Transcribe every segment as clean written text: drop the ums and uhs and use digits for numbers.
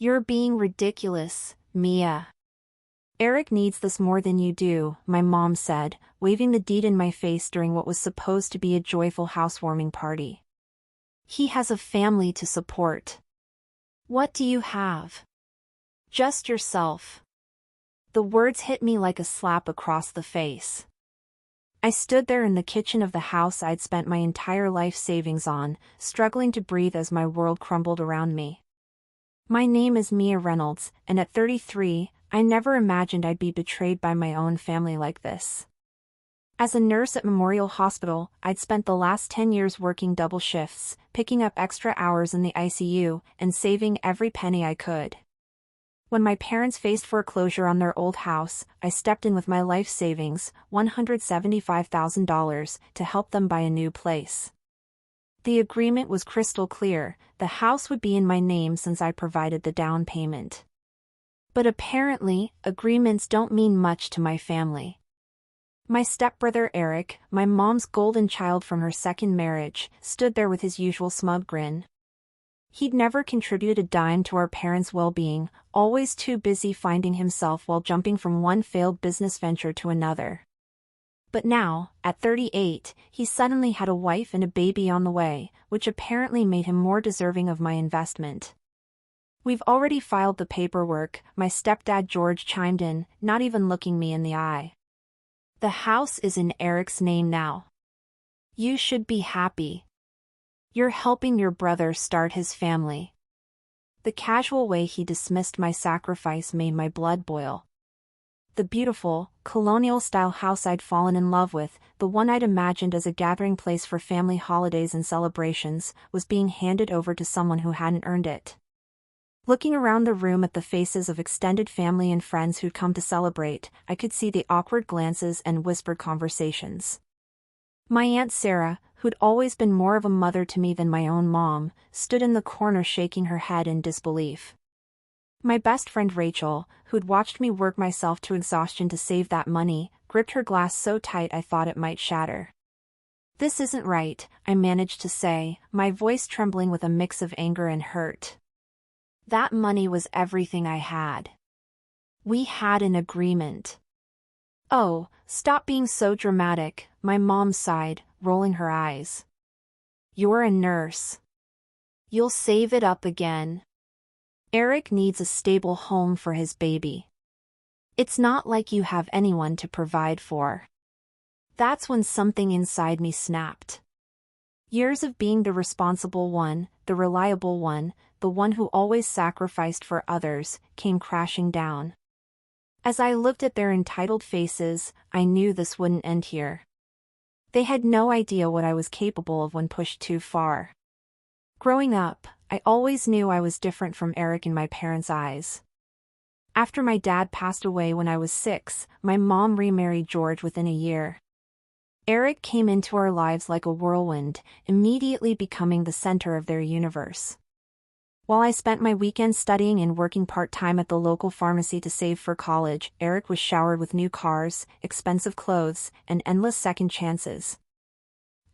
You're being ridiculous, Mia. Eric needs this more than you do, my mom said, waving the deed in my face during what was supposed to be a joyful housewarming party. He has a family to support. What do you have? Just yourself. The words hit me like a slap across the face. I stood there in the kitchen of the house I'd spent my entire life savings on, struggling to breathe as my world crumbled around me. My name is Mia Reynolds, and at 33, I never imagined I'd be betrayed by my own family like this. As a nurse at Memorial Hospital, I'd spent the last 10 years working double shifts, picking up extra hours in the ICU, and saving every penny I could. When my parents faced foreclosure on their old house, I stepped in with my life savings, $175,000, to help them buy a new place. The agreement was crystal clear: the house would be in my name since I provided the down payment. But apparently, agreements don't mean much to my family. My stepbrother Eric, my mom's golden child from her second marriage, stood there with his usual smug grin. He'd never contributed a dime to our parents' well-being, always too busy finding himself while jumping from one failed business venture to another. But now, at 38, he suddenly had a wife and a baby on the way, which apparently made him more deserving of my investment. "We've already filed the paperwork," my stepdad George chimed in, not even looking me in the eye. "The house is in Eric's name now. You should be happy. You're helping your brother start his family." The casual way he dismissed my sacrifice made my blood boil. The beautiful, colonial-style house I'd fallen in love with, the one I'd imagined as a gathering place for family holidays and celebrations, was being handed over to someone who hadn't earned it. Looking around the room at the faces of extended family and friends who'd come to celebrate, I could see the awkward glances and whispered conversations. My Aunt Sarah, who'd always been more of a mother to me than my own mom, stood in the corner shaking her head in disbelief. My best friend Rachel, who'd watched me work myself to exhaustion to save that money, gripped her glass so tight I thought it might shatter. "This isn't right," I managed to say, my voice trembling with a mix of anger and hurt. "That money was everything I had. We had an agreement." "Oh, stop being so dramatic," my mom sighed, rolling her eyes. "You're a nurse. You'll save it up again. Eric needs a stable home for his baby. It's not like you have anyone to provide for." That's when something inside me snapped. Years of being the responsible one, the reliable one, the one who always sacrificed for others, came crashing down. As I looked at their entitled faces, I knew this wouldn't end here. They had no idea what I was capable of when pushed too far. Growing up, I always knew I was different from Eric in my parents' eyes. After my dad passed away when I was 6, my mom remarried George within a year. Eric came into our lives like a whirlwind, immediately becoming the center of their universe. While I spent my weekends studying and working part-time at the local pharmacy to save for college, Eric was showered with new cars, expensive clothes, and endless second chances.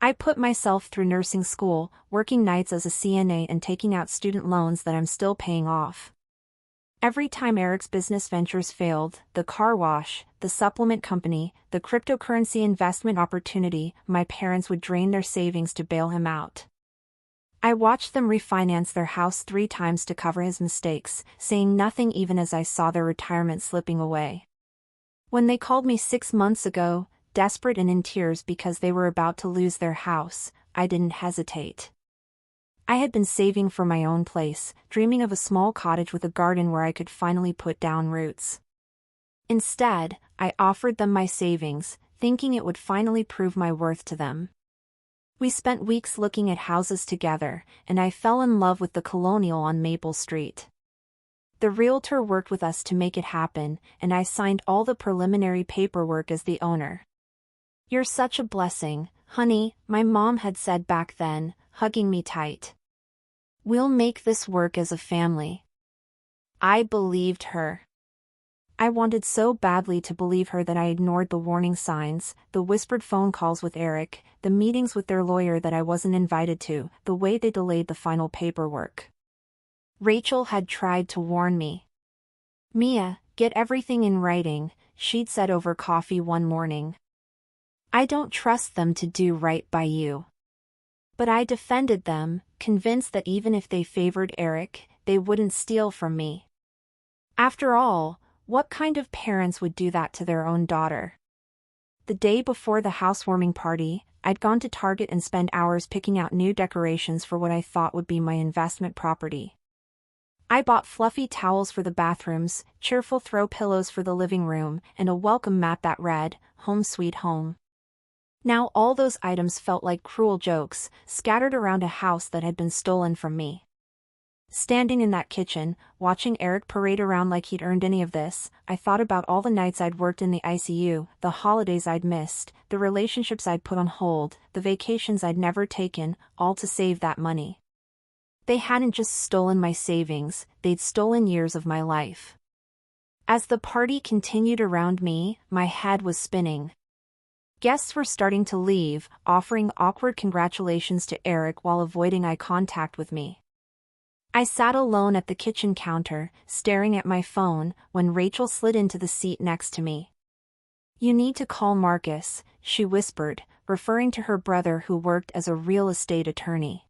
I put myself through nursing school, working nights as a CNA and taking out student loans that I'm still paying off. Every time Eric's business ventures failed, the car wash, the supplement company, the cryptocurrency investment opportunity, my parents would drain their savings to bail him out. I watched them refinance their house 3 times to cover his mistakes, saying nothing even as I saw their retirement slipping away. When they called me 6 months ago, desperate and in tears because they were about to lose their house, I didn't hesitate. I had been saving for my own place, dreaming of a small cottage with a garden where I could finally put down roots. Instead, I offered them my savings, thinking it would finally prove my worth to them. We spent weeks looking at houses together, and I fell in love with the Colonial on Maple Street. The realtor worked with us to make it happen, and I signed all the preliminary paperwork as the owner. "You're such a blessing, honey," my mom had said back then, hugging me tight. "We'll make this work as a family." I believed her. I wanted so badly to believe her that I ignored the warning signs, the whispered phone calls with Eric, the meetings with their lawyer that I wasn't invited to, the way they delayed the final paperwork. Rachel had tried to warn me. "Mia, get everything in writing," she'd said over coffee one morning. "I don't trust them to do right by you." But I defended them, convinced that even if they favored Eric, they wouldn't steal from me. After all, what kind of parents would do that to their own daughter? The day before the housewarming party, I'd gone to Target and spent hours picking out new decorations for what I thought would be my investment property. I bought fluffy towels for the bathrooms, cheerful throw pillows for the living room, and a welcome mat that read, "Home Sweet Home." Now all those items felt like cruel jokes, scattered around a house that had been stolen from me. Standing in that kitchen, watching Eric parade around like he'd earned any of this, I thought about all the nights I'd worked in the ICU, the holidays I'd missed, the relationships I'd put on hold, the vacations I'd never taken, all to save that money. They hadn't just stolen my savings, they'd stolen years of my life. As the party continued around me, my head was spinning. Guests were starting to leave, offering awkward congratulations to Eric while avoiding eye contact with me. I sat alone at the kitchen counter, staring at my phone, when Rachel slid into the seat next to me. "You need to call Marcus," she whispered, referring to her brother who worked as a real estate attorney.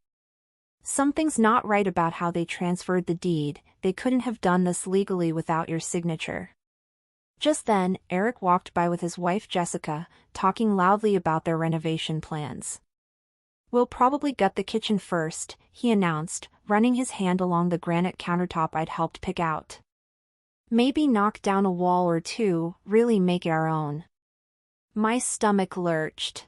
"Something's not right about how they transferred the deed, they couldn't have done this legally without your signature." Just then, Eric walked by with his wife Jessica, talking loudly about their renovation plans. "We'll probably gut the kitchen first," he announced, running his hand along the granite countertop I'd helped pick out. "Maybe knock down a wall or two, really make it our own." My stomach lurched.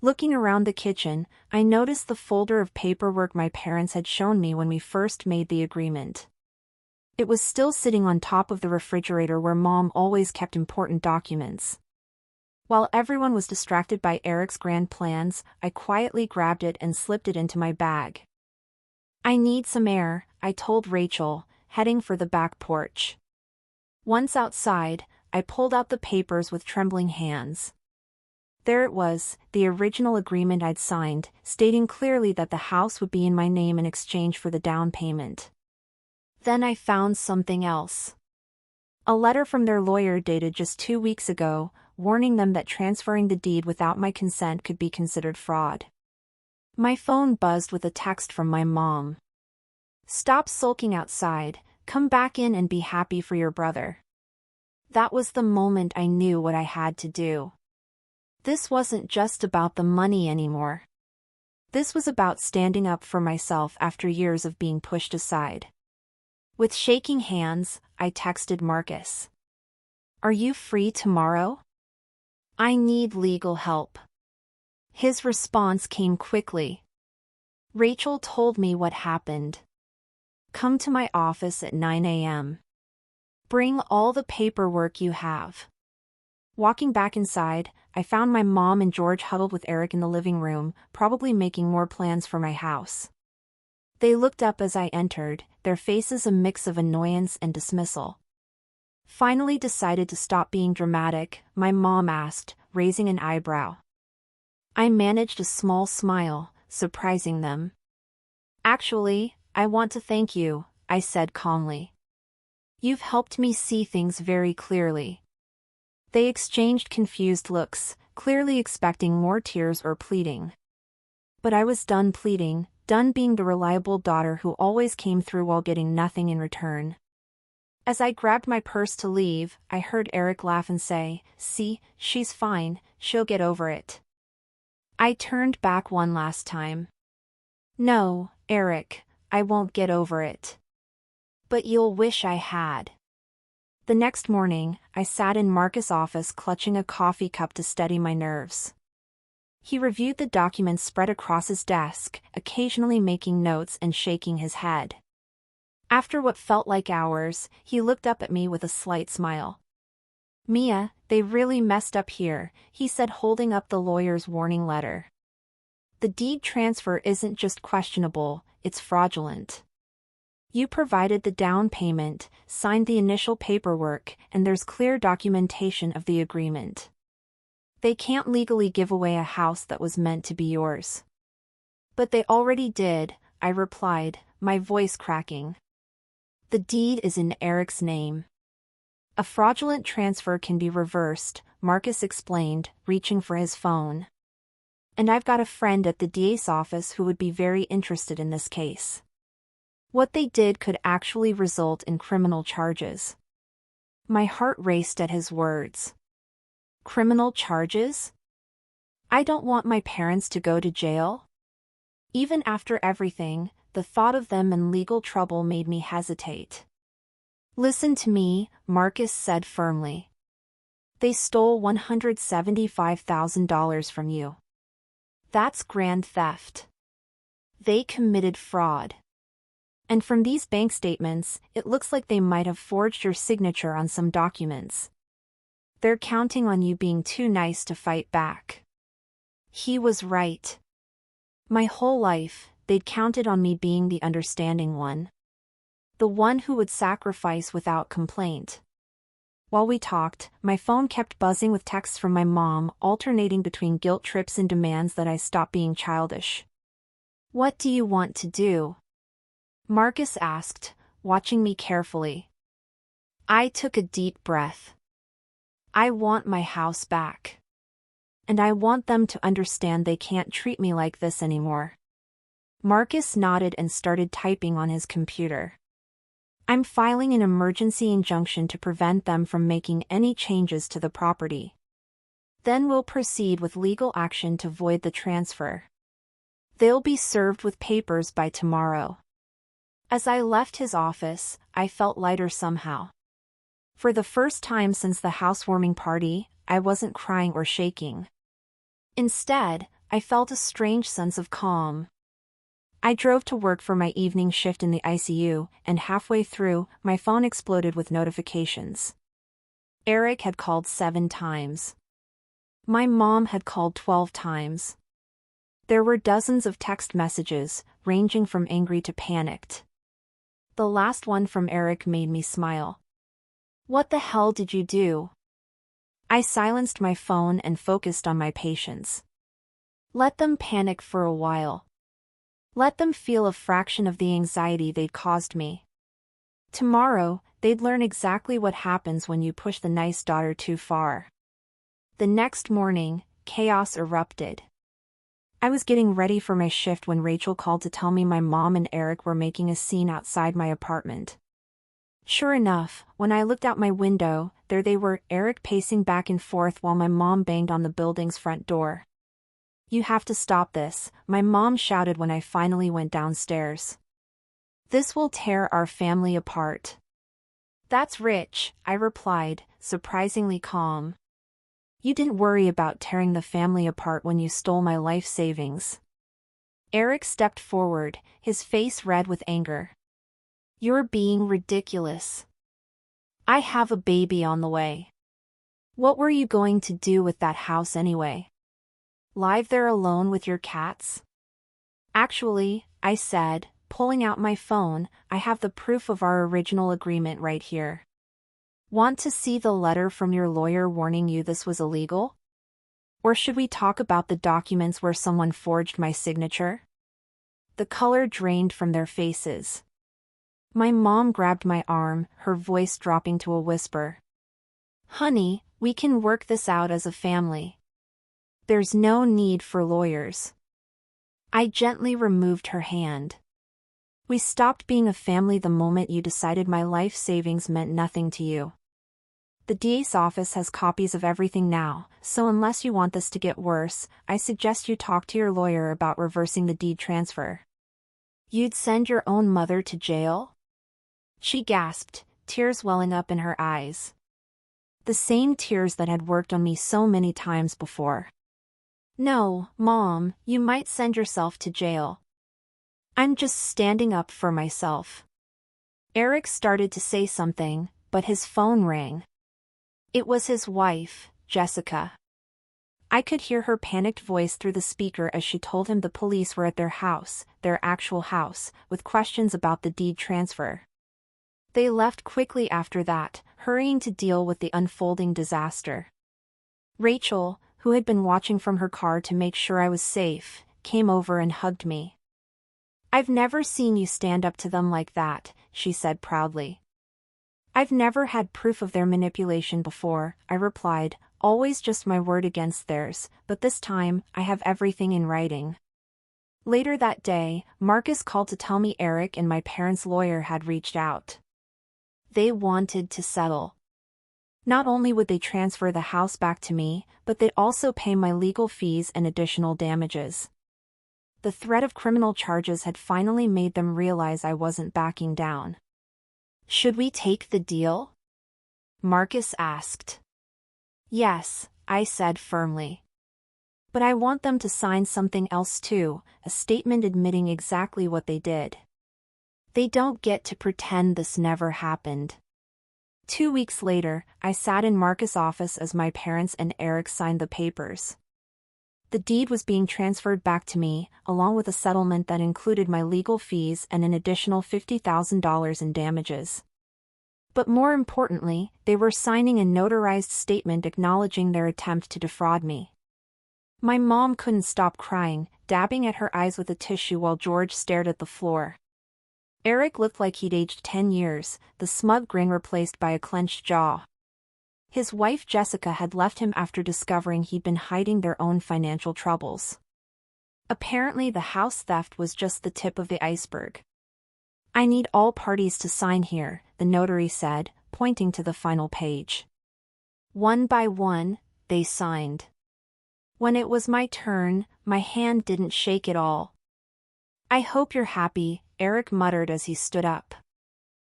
Looking around the kitchen, I noticed the folder of paperwork my parents had shown me when we first made the agreement. It was still sitting on top of the refrigerator where Mom always kept important documents. While everyone was distracted by Eric's grand plans, I quietly grabbed it and slipped it into my bag. "I need some air," I told Rachel, heading for the back porch. Once outside, I pulled out the papers with trembling hands. There it was, the original agreement I'd signed, stating clearly that the house would be in my name in exchange for the down payment. Then I found something else. A letter from their lawyer dated just 2 weeks ago, warning them that transferring the deed without my consent could be considered fraud. My phone buzzed with a text from my mom. "Stop sulking outside, come back in and be happy for your brother." That was the moment I knew what I had to do. This wasn't just about the money anymore. This was about standing up for myself after years of being pushed aside. With shaking hands, I texted Marcus. "Are you free tomorrow? I need legal help." His response came quickly. "Rachel told me what happened. Come to my office at 9 a.m. Bring all the paperwork you have." Walking back inside, I found my mom and George huddled with Eric in the living room, probably making more plans for my house. They looked up as I entered, their faces a mix of annoyance and dismissal. Finally decided to stop being dramatic, my mom asked, raising an eyebrow. I managed a small smile, surprising them. "Actually, I want to thank you," I said calmly. "You've helped me see things very clearly." They exchanged confused looks, clearly expecting more tears or pleading. But I was done pleading, done being the reliable daughter who always came through while getting nothing in return. As I grabbed my purse to leave, I heard Eric laugh and say, "See, she's fine, she'll get over it." I turned back one last time. "No, Eric, I won't get over it. But you'll wish I had." The next morning, I sat in Marcus' office clutching a coffee cup to steady my nerves. He reviewed the documents spread across his desk, occasionally making notes and shaking his head. After what felt like hours, he looked up at me with a slight smile. "Mia, they really messed up here," he said, holding up the lawyer's warning letter. "The deed transfer isn't just questionable, it's fraudulent. You provided the down payment, signed the initial paperwork, and there's clear documentation of the agreement. They can't legally give away a house that was meant to be yours." "But they already did," I replied, my voice cracking. The deed is in Eric's name. A fraudulent transfer can be reversed, Marcus explained, reaching for his phone. And I've got a friend at the DA's office who would be very interested in this case. What they did could actually result in criminal charges. My heart raced at his words. Criminal charges? I don't want my parents to go to jail. Even after everything, the thought of them in legal trouble made me hesitate. Listen to me, Marcus said firmly. They stole $175,000 from you. That's grand theft. They committed fraud. And from these bank statements, it looks like they might have forged your signature on some documents. They're counting on you being too nice to fight back. He was right. My whole life, they'd counted on me being the understanding one. The one who would sacrifice without complaint. While we talked, my phone kept buzzing with texts from my mom, alternating between guilt trips and demands that I stop being childish. What do you want to do? Marcus asked, watching me carefully. I took a deep breath. I want my house back. And I want them to understand they can't treat me like this anymore. Marcus nodded and started typing on his computer. I'm filing an emergency injunction to prevent them from making any changes to the property. Then we'll proceed with legal action to void the transfer. They'll be served with papers by tomorrow. As I left his office, I felt lighter somehow. For the first time since the housewarming party, I wasn't crying or shaking. Instead, I felt a strange sense of calm. I drove to work for my evening shift in the ICU, and halfway through, my phone exploded with notifications. Eric had called 7 times. My mom had called 12 times. There were dozens of text messages, ranging from angry to panicked. The last one from Eric made me smile. What the hell did you do? I silenced my phone and focused on my patients. Let them panic for a while. Let them feel a fraction of the anxiety they'd caused me. Tomorrow, they'd learn exactly what happens when you push the nice daughter too far. The next morning, chaos erupted. I was getting ready for my shift when Rachel called to tell me my mom and Eric were making a scene outside my apartment. Sure enough, when I looked out my window, there they were, Eric pacing back and forth while my mom banged on the building's front door. You have to stop this, my mom shouted when I finally went downstairs. This will tear our family apart. That's rich, I replied, surprisingly calm. You didn't worry about tearing the family apart when you stole my life savings. Eric stepped forward, his face red with anger. You're being ridiculous. I have a baby on the way. What were you going to do with that house anyway? Live there alone with your cats? Actually, I said, pulling out my phone, I have the proof of our original agreement right here. Want to see the letter from your lawyer warning you this was illegal? Or should we talk about the documents where someone forged my signature? The color drained from their faces. My mom grabbed my arm, her voice dropping to a whisper. Honey, we can work this out as a family. There's no need for lawyers. I gently removed her hand. We stopped being a family the moment you decided my life savings meant nothing to you. The DA's office has copies of everything now, so unless you want this to get worse, I suggest you talk to your lawyer about reversing the deed transfer. You'd send your own mother to jail? She gasped, tears welling up in her eyes. The same tears that had worked on me so many times before. No, Mom, you might send yourself to jail. I'm just standing up for myself. Eric started to say something, but his phone rang. It was his wife, Jessica. I could hear her panicked voice through the speaker as she told him the police were at their house, their actual house, with questions about the deed transfer. They left quickly after that, hurrying to deal with the unfolding disaster. Rachel, who had been watching from her car to make sure I was safe, came over and hugged me. I've never seen you stand up to them like that, she said proudly. I've never had proof of their manipulation before, I replied, always just my word against theirs, but this time, I have everything in writing. Later that day, Marcus called to tell me Eric and my parents' lawyer had reached out. They wanted to settle. Not only would they transfer the house back to me, but they'd also pay my legal fees and additional damages. The threat of criminal charges had finally made them realize I wasn't backing down. Should we take the deal? Marcus asked. Yes, I said firmly. But I want them to sign something else too, a statement admitting exactly what they did. They don't get to pretend this never happened. 2 weeks later, I sat in Marcus' office as my parents and Eric signed the papers. The deed was being transferred back to me, along with a settlement that included my legal fees and an additional $50,000 in damages. But more importantly, they were signing a notarized statement acknowledging their attempt to defraud me. My mom couldn't stop crying, dabbing at her eyes with a tissue while George stared at the floor. Eric looked like he'd aged 10 years, the smug grin replaced by a clenched jaw. His wife Jessica had left him after discovering he'd been hiding their own financial troubles. Apparently the house theft was just the tip of the iceberg. I need all parties to sign here, the notary said, pointing to the final page. One by one, they signed. When it was my turn, my hand didn't shake at all. I hope you're happy, Eric muttered as he stood up.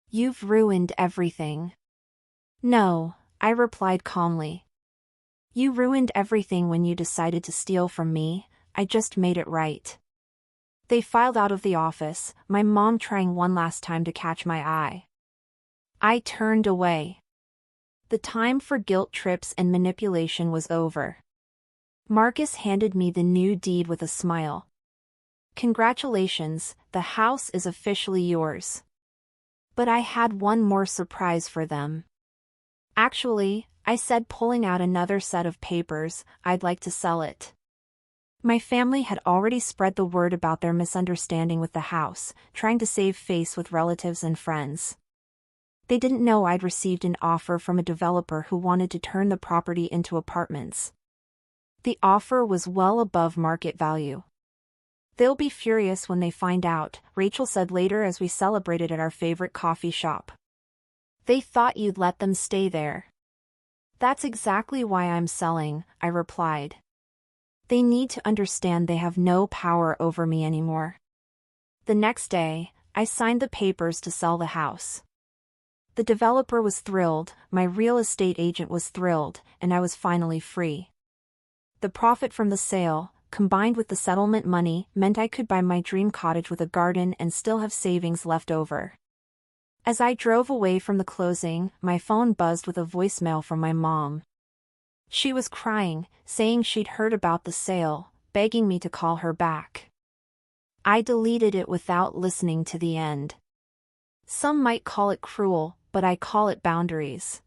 You've ruined everything. No, I replied calmly. You ruined everything when you decided to steal from me, I just made it right. They filed out of the office, my mom trying one last time to catch my eye. I turned away. The time for guilt trips and manipulation was over. Marcus handed me the new deed with a smile. Congratulations, the house is officially yours. But I had one more surprise for them. Actually, I said, pulling out another set of papers, I'd like to sell it. My family had already spread the word about their misunderstanding with the house, trying to save face with relatives and friends. They didn't know I'd received an offer from a developer who wanted to turn the property into apartments. The offer was well above market value. They'll be furious when they find out, Rachel said later as we celebrated at our favorite coffee shop. They thought you'd let them stay there. That's exactly why I'm selling, I replied. They need to understand they have no power over me anymore. The next day, I signed the papers to sell the house. The developer was thrilled, my real estate agent was thrilled, and I was finally free. The profit from the sale, combined with the settlement money, meant I could buy my dream cottage with a garden and still have savings left over. As I drove away from the closing, my phone buzzed with a voicemail from my mom. She was crying, saying she'd heard about the sale, begging me to call her back. I deleted it without listening to the end. Some might call it cruel, but I call it boundaries.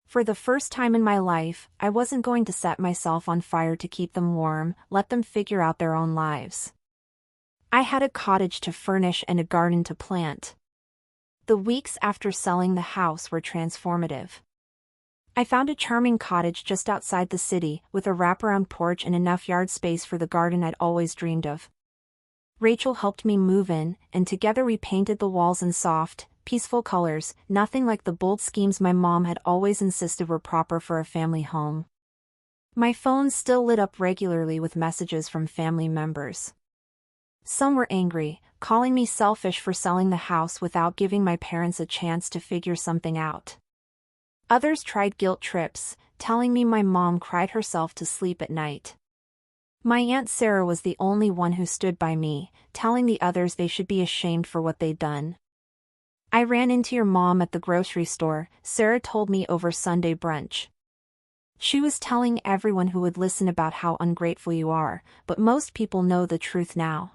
For the first time in my life, I wasn't going to set myself on fire to keep them warm, let them figure out their own lives. I had a cottage to furnish and a garden to plant. The weeks after selling the house were transformative. I found a charming cottage just outside the city, with a wraparound porch and enough yard space for the garden I'd always dreamed of. Rachel helped me move in, and together we painted the walls in soft, peaceful colors, nothing like the bold schemes my mom had always insisted were proper for a family home. My phone still lit up regularly with messages from family members. Some were angry, calling me selfish for selling the house without giving my parents a chance to figure something out. Others tried guilt trips, telling me my mom cried herself to sleep at night. My Aunt Sarah was the only one who stood by me, telling the others they should be ashamed for what they'd done. I ran into your mom at the grocery store, Sarah told me over Sunday brunch. She was telling everyone who would listen about how ungrateful you are, but most people know the truth now.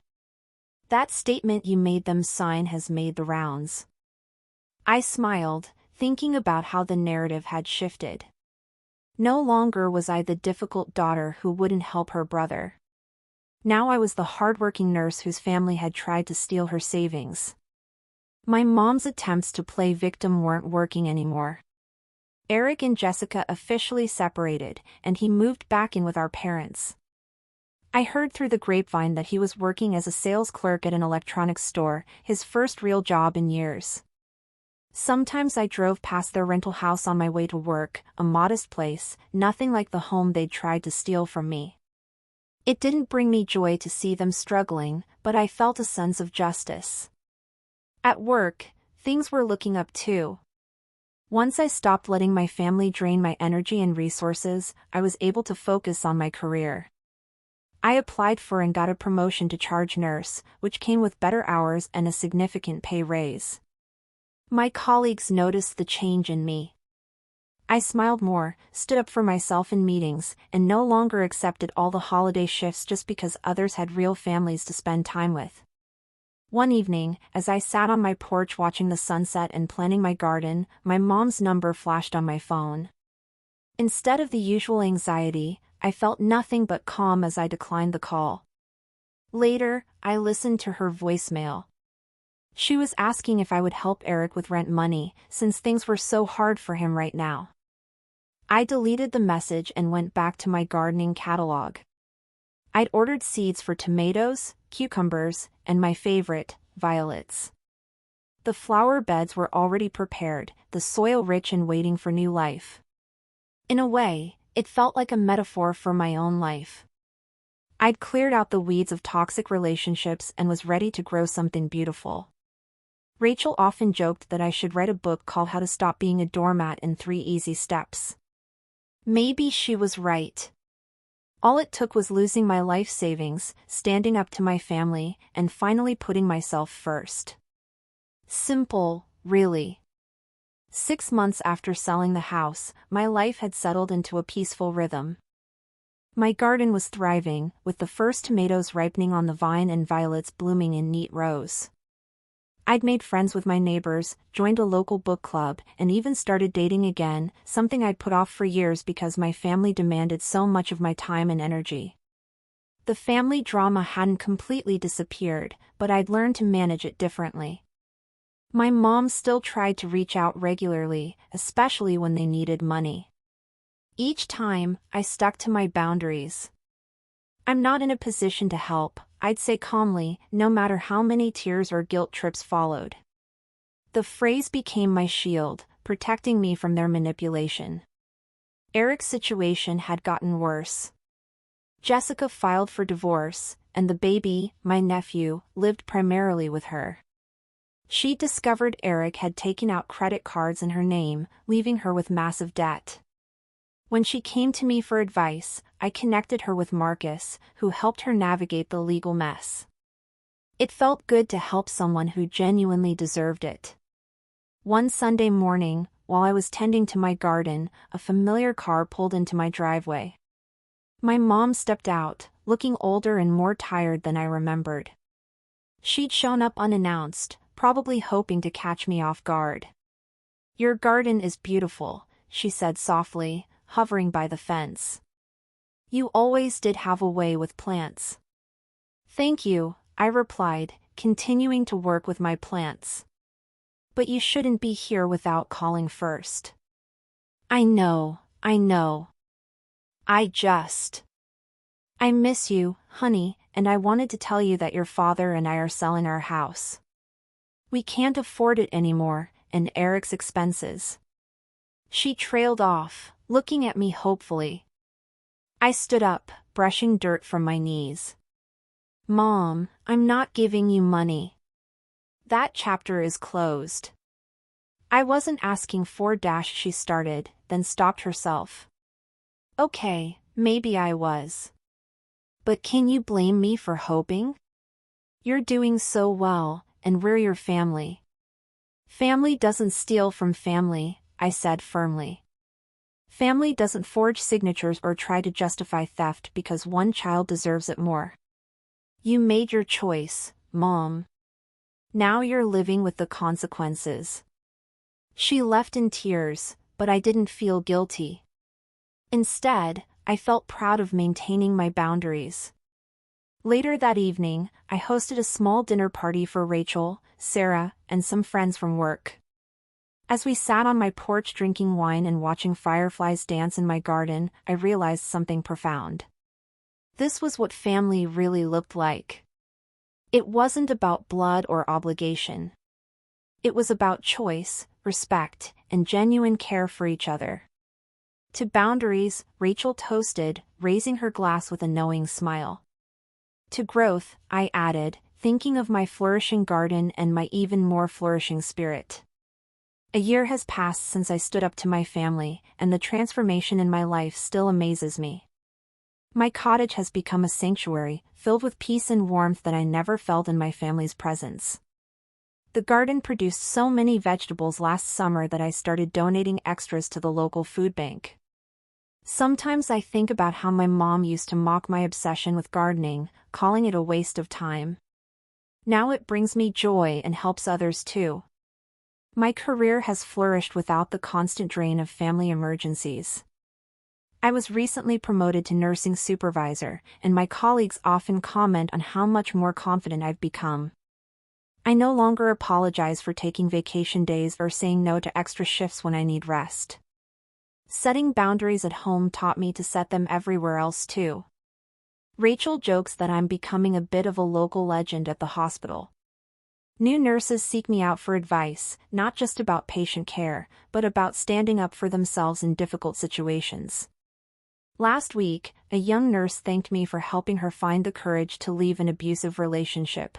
That statement you made them sign has made the rounds. I smiled, thinking about how the narrative had shifted. No longer was I the difficult daughter who wouldn't help her brother. Now I was the hardworking nurse whose family had tried to steal her savings. My mom's attempts to play victim weren't working anymore. Eric and Jessica officially separated, and he moved back in with our parents. I heard through the grapevine that he was working as a sales clerk at an electronics store, his first real job in years. Sometimes I drove past their rental house on my way to work, a modest place, nothing like the home they'd tried to steal from me. It didn't bring me joy to see them struggling, but I felt a sense of justice. At work, things were looking up too. Once I stopped letting my family drain my energy and resources, I was able to focus on my career. I applied for and got a promotion to charge nurse, which came with better hours and a significant pay raise. My colleagues noticed the change in me. I smiled more, stood up for myself in meetings, and no longer accepted all the holiday shifts just because others had real families to spend time with. One evening, as I sat on my porch watching the sunset and planning my garden, my mom's number flashed on my phone. Instead of the usual anxiety, I felt nothing but calm as I declined the call. Later, I listened to her voicemail. She was asking if I would help Eric with rent money, since things were so hard for him right now. I deleted the message and went back to my gardening catalog. I'd ordered seeds for tomatoes, cucumbers, and my favorite, violets. The flower beds were already prepared, the soil rich and waiting for new life. In a way, it felt like a metaphor for my own life. I'd cleared out the weeds of toxic relationships and was ready to grow something beautiful. Rachel often joked that I should write a book called How to Stop Being a Doormat in 3 Easy Steps. Maybe she was right. All it took was losing my life savings, standing up to my family, and finally putting myself first. Simple, really. 6 months after selling the house, my life had settled into a peaceful rhythm. My garden was thriving, with the first tomatoes ripening on the vine and violets blooming in neat rows. I'd made friends with my neighbors, joined a local book club, and even started dating again, something I'd put off for years because my family demanded so much of my time and energy. The family drama hadn't completely disappeared, but I'd learned to manage it differently. My mom still tried to reach out regularly, especially when they needed money. Each time, I stuck to my boundaries. "I'm not in a position to help," I'd say calmly, no matter how many tears or guilt trips followed. The phrase became my shield, protecting me from their manipulation. Eric's situation had gotten worse. Jessica filed for divorce, and the baby, my nephew, lived primarily with her. She discovered Eric had taken out credit cards in her name, leaving her with massive debt. When she came to me for advice, I connected her with Marcus, who helped her navigate the legal mess. It felt good to help someone who genuinely deserved it. One Sunday morning, while I was tending to my garden, a familiar car pulled into my driveway. My mom stepped out, looking older and more tired than I remembered. She'd shown up unannounced, probably hoping to catch me off guard. "Your garden is beautiful," she said softly, hovering by the fence. "You always did have a way with plants." "Thank you," I replied, continuing to work with my plants. "But you shouldn't be here without calling first." I know. I miss you, honey, and I wanted to tell you that your father and I are selling our house. We can't afford it anymore, and Eric's expenses." She trailed off, looking at me hopefully. I stood up, brushing dirt from my knees. "Mom, I'm not giving you money. That chapter is closed." "I wasn't asking for " she started, then stopped herself. "Okay, maybe I was. But can you blame me for hoping? You're doing so well, and we're your family." "Family doesn't steal from family," I said firmly. "Family doesn't forge signatures or try to justify theft because one child deserves it more. You made your choice, Mom. Now you're living with the consequences." She left in tears, but I didn't feel guilty. Instead, I felt proud of maintaining my boundaries. Later that evening, I hosted a small dinner party for Rachel, Sarah, and some friends from work. As we sat on my porch drinking wine and watching fireflies dance in my garden, I realized something profound. This was what family really looked like. It wasn't about blood or obligation. It was about choice, respect, and genuine care for each other. To boundaries, Rachel toasted, raising her glass with a knowing smile. To growth, I added, thinking of my flourishing garden and my even more flourishing spirit. A year has passed since I stood up to my family, and the transformation in my life still amazes me. My cottage has become a sanctuary, filled with peace and warmth that I never felt in my family's presence. The garden produced so many vegetables last summer that I started donating extras to the local food bank. Sometimes I think about how my mom used to mock my obsession with gardening, calling it a waste of time. Now it brings me joy and helps others too. My career has flourished without the constant drain of family emergencies. I was recently promoted to nursing supervisor, and my colleagues often comment on how much more confident I've become. I no longer apologize for taking vacation days or saying no to extra shifts when I need rest. Setting boundaries at home taught me to set them everywhere else too. Rachel jokes that I'm becoming a bit of a local legend at the hospital. New nurses seek me out for advice, not just about patient care, but about standing up for themselves in difficult situations. Last week, a young nurse thanked me for helping her find the courage to leave an abusive relationship.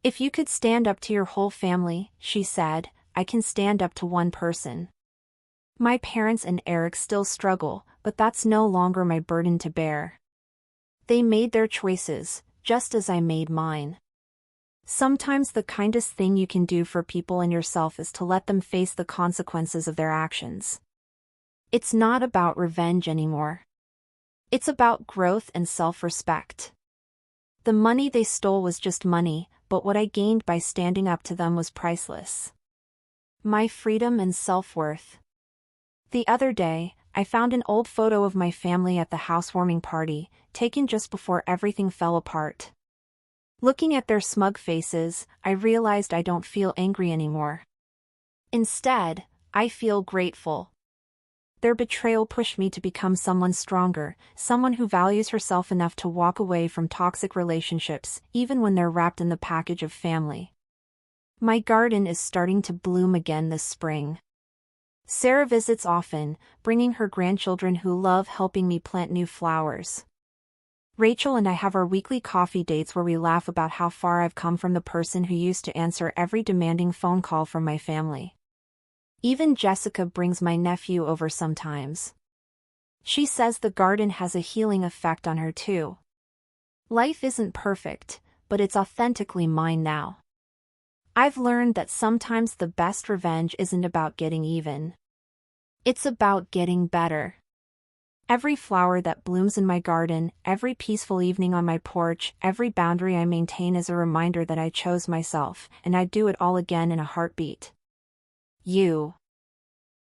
"If you could stand up to your whole family," she said, "I can stand up to one person. My parents and Eric still struggle, but that's no longer my burden to bear. They made their choices, just as I made mine." Sometimes the kindest thing you can do for people and yourself is to let them face the consequences of their actions. It's not about revenge anymore. It's about growth and self-respect. The money they stole was just money, but what I gained by standing up to them was priceless. My freedom and self-worth. The other day, I found an old photo of my family at the housewarming party, taken just before everything fell apart. Looking at their smug faces, I realized I don't feel angry anymore. Instead, I feel grateful. Their betrayal pushed me to become someone stronger, someone who values herself enough to walk away from toxic relationships, even when they're wrapped in the package of family. My garden is starting to bloom again this spring. Sarah visits often, bringing her grandchildren who love helping me plant new flowers. Rachel and I have our weekly coffee dates where we laugh about how far I've come from the person who used to answer every demanding phone call from my family. Even Jessica brings my nephew over sometimes. She says the garden has a healing effect on her too. Life isn't perfect, but it's authentically mine now. I've learned that sometimes the best revenge isn't about getting even. It's about getting better. Every flower that blooms in my garden, every peaceful evening on my porch, every boundary I maintain is a reminder that I chose myself, and I'd do it all again in a heartbeat. You.